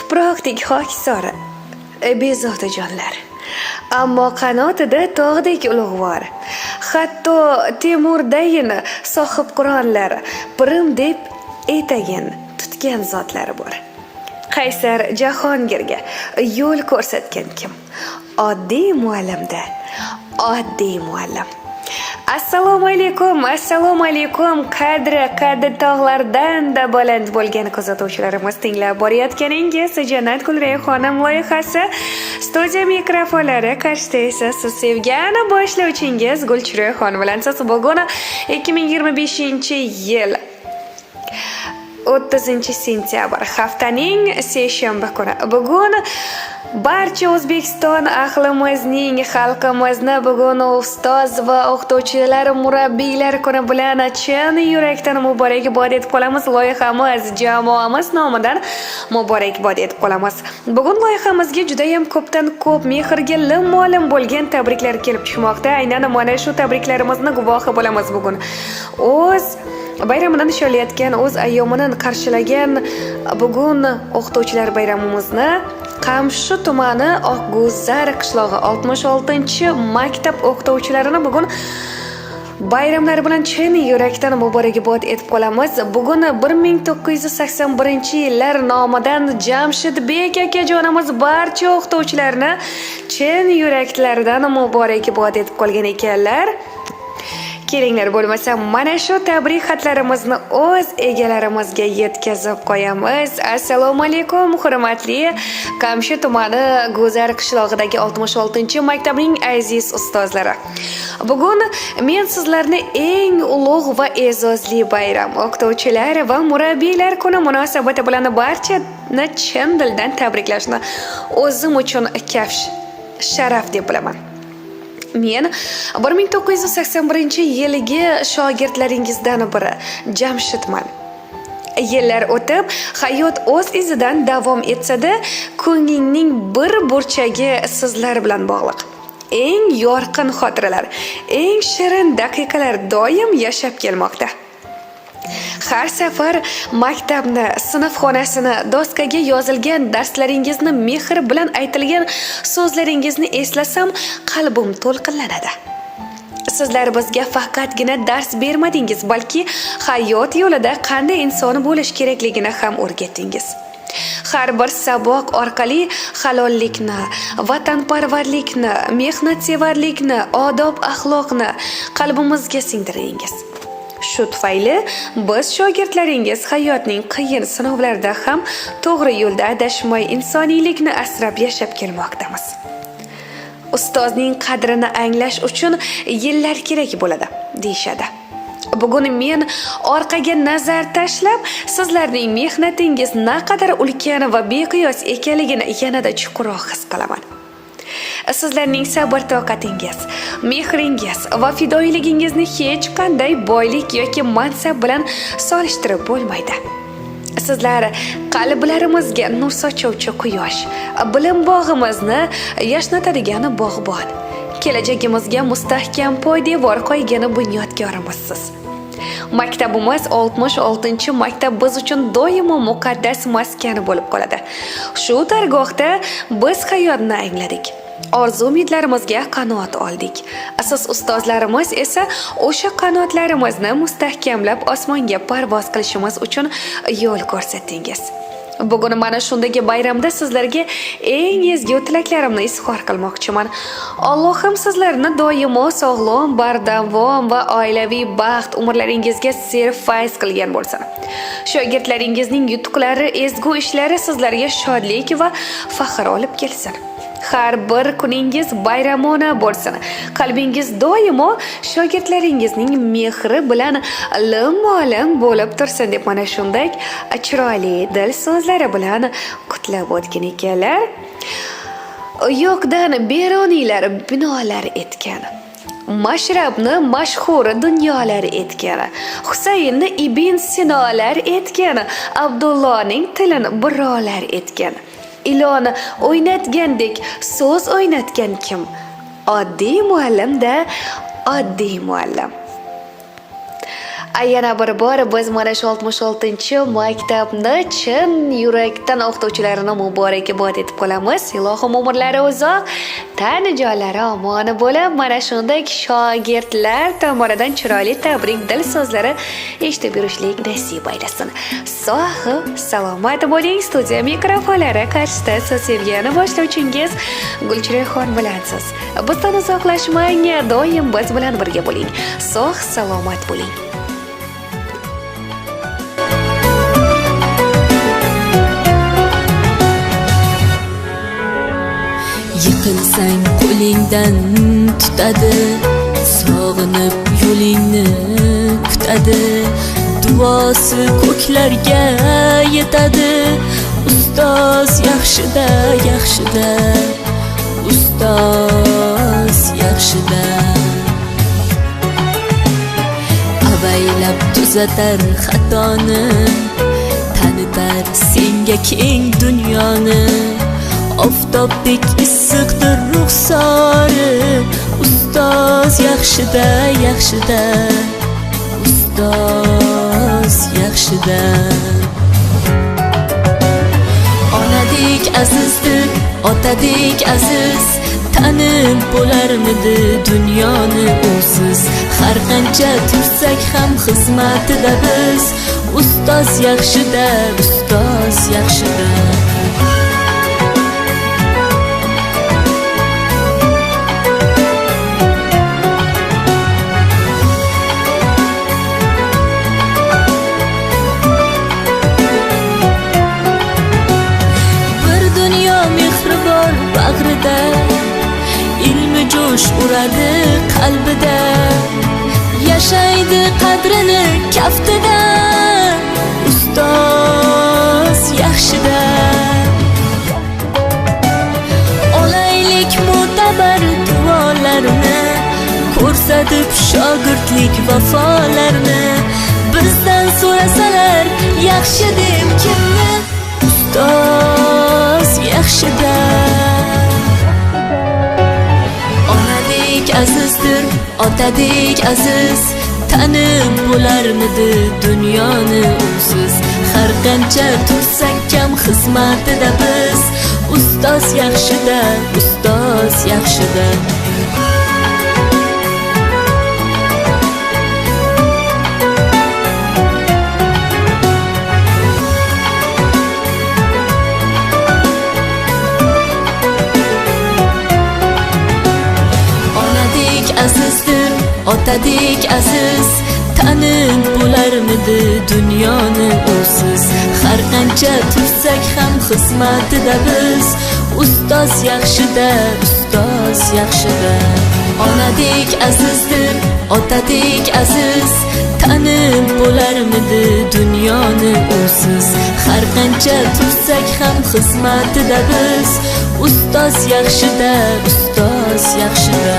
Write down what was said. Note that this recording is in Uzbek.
tuproqdek xokisor, bezovta jonlar. Ammo qanotida tog'dek ulug'vor. Hatto Temurdayin sohib Qur'onlar, Pirim deb etagin tutgan zotlari bor. Qaysar Jahongirga yo'l ko'rsatgan kim? Oddiy muallimda, oddiy muallim. Assalomu alaykum, qadri tog'lardan da baland bo'lgan kuzatuvchilarimiz, tinglab borayotganingiz Jannat Gulrayhonim loyihasi. Studiya mikrofonlari qarshida esa siz sevgan boshlovchingiz Gulchirayxon bilan siz bugun 2025-yil 30-sentyabr haftaning seshanba kuni. Bugun barcha O'zbekiston ahlimizning, xalqimizni bugun ustoz va o'qituvchilar, murabbiylar kuni bilan chin yurakdan muborakbod etib qolamiz. Loyihamiz jamoamiz nomidan muborakbod etib qolamiz. Bugun loyihamizga juda ham ko'pdan ko'p mehrga lim-molim bo'lgan tabriklar kelib tushmoqda. Aynan mana shu tabriklarimizni guvohi bo'lamiz bugun. O'z bayramini nishonlayotgan, o'z ayyomini qarshilagan bugun o'qituvchilar bayramimizni Qamshi tumani Oqguzar qishlog'i 66-maktab o'qituvchilarini bugun bayramlari bilan chin yurakdan muborakbod etib qolamiz. Bugun 1981-yillar nomidan Jamshidbek akajonimiz barcha o'qituvchilarni chin yuraklaridan muborakbod etib qolgan ekanlar. Kelinglar, bo'lmasa mana shu tabrik xatlarimizni o'z egalarimizga yetkazib qo'yamiz. Assalomu alaykum, hurmatli Qamshi tumani Guzar qishlog'idagi 66-maktabning aziz ustozlari. Bugun men sizlarni eng ulug' va e'zozli bayram, o'qituvchilar va murabbiylar kuni munosabati bilan barchani chin dildan tabriklashni o'zim uchun kafsh sharaf deb bilaman. Men 1981-yilgi shogirdlaringizdan biri Jamshidman. Yillar o'tib, hayot o'z izidan davom etsa-da, ko'nglingning bir burchagi sizlar bilan bog'liq. Eng yorqin xotiralar, eng shirin daqiqalar doim yashab kelmoqda. Har safar maktabni, sinf xonasini, doskaga yozilgan darslaringizni, mehr bilan aytilgan so'zlaringizni eslasam, qalbim to'lqinlanadi. Sizlar bizga faqatgina dars bermadingiz, balki hayot yo'lida qanday inson bo'lish kerakligini ham o'rgatdingiz. Har bir saboq orqali halollikni, vatanparvarlikni, mehnatsevarlikni, odob axloqni qalbimizga singdirdingiz. Shu tufayli biz shogirdlaringiz hayotning qiyin sinovlarida ham to'g'ri yo'lda adashmay insoniylikni asrab yashab kelmoqdamiz. Ustozning qadrini anglash uchun yillar kerak bo'ladi, deyshadi. Bugun men orqaga nazar tashlab, sizlarning mehnatingiz naqadar ulkan va beqiyos ekanligini yanada chuqurroq his qilaman. Sizlarning sabr-toqatingiz, mehringiz va fidoyiligingizni hech qanday boylik yoki mansab bilan solishtirib bo'lmaydi. Sizlar qalblarimizga nur sochuvchi quyosh, bilim bog'imizni yashnatadigan bog'bon, kelajagimizga mustahkam poydevor qo'ygan bunyodkorimizsiz. Maktabimiz 66-maktab biz uchun doimo muqaddas maskan bo'lib qoladi. Shu dargohda biz hayotni angladik. Orzu-umidlarimizga qanoat oldik. Siz ustozlarimiz esa o'sha qanoatlarimizni mustahkamlab osmonga parvoz qilishimiz uchun yo'l ko'rsatdingiz. Bugun mana shundagi bayramda sizlarga eng ezgu tilaklarimni izhor qilmoqchiman. Allohim sizlarni doimo sog'lom, bardavom va oilaviy baxt umrlaringizga serfayz qilgan bo'lsin. Shogirdlaringizning yutuqlari, ezgu ishlari sizlarga shodlik va faxr olib kelsin. Har bir kuningiz bayramona bo'lsin. Qalbingiz doimo shogirdlaringizning mehri bilan lim-molim bo'lib tursin deb mana shunday chiroyli dil so'zlari bilan qutlab o'tgan ekanlar. Yo'qdan beroniylar binolar etgan. Mashrabni mashhur dunyolar etgan. Husaynni Ibn Sinolar etgan. Abdullohning tilin birolar etgan. Ilon o'ynatgandek so'z o'ynatgan kim? Oddiy muallimda oddiy muallim. Yana bir bor biz mana shu 66-maktabni chin yurakdan o'qituvchilarini muborakbod etib qolamiz. Ilohim umrlari uzoq, tani jonlari omon bo'lib, mana shunday shogirdlar tomonidan chiroyli tabrik dil so'zlari eshitib yurishlik nasib aylasin. Sog' salomat bo'ling. Studiya mikrofonlari qarshisida siz sevgani boshlovchingiz Gulchirayxon bilansiz. Bizdan uzoqlashmang, doim biz bilan birga bo'ling. Sog' salomat bo'ling. Yiqilsang qo'lingdan tutadi, sog'inib yo'lingni kutadi, duosi ko'klarga yetadi. Ustoz yaxshida, yaxshida, ustoz yaxshida. Avaylab tuzatar xatoni, tanitar senga keng dunyoni. Oftobdek issiqdir ruxsori, ustoz yaxshida, yaxshida, ustoz yaxshida. Onadek azizdir, otadek aziz, tanib bo'larmidi dunyoni usiz. Har qancha tursak ham xizmatida biz, ustoz yaxshida, ustoz yaxshida. Bag'rida ilmi jo'sh uradi qalbida, yashaydi qadrini kaftida, ustoz yaxshida. Olaylik mo'tabar duolarni, ko'rsatib shogirdlik vafolarni. Bizdan so'rasalar yaxshi deb kimni, ustoz yaxshida. Azizdir, otadek aziz, tanib bo'larmidi dunyoni usiz. Har qancha tursak kam xizmatida biz, ustoz yaxshida, ustoz yaxshida. Azizdir, otadek aziz, tanib bo'larmidi dunyoni usiz. Har qancha tursak ham xizmatida biz, ustoz yaxshida, ustoz yaxshida. Onadek azizdir, otadek aziz, tanib bo'larmidi dunyoni usiz. Har qancha tursak ham xizmatida biz, ustoz yaxshida, ustoz yaxshida.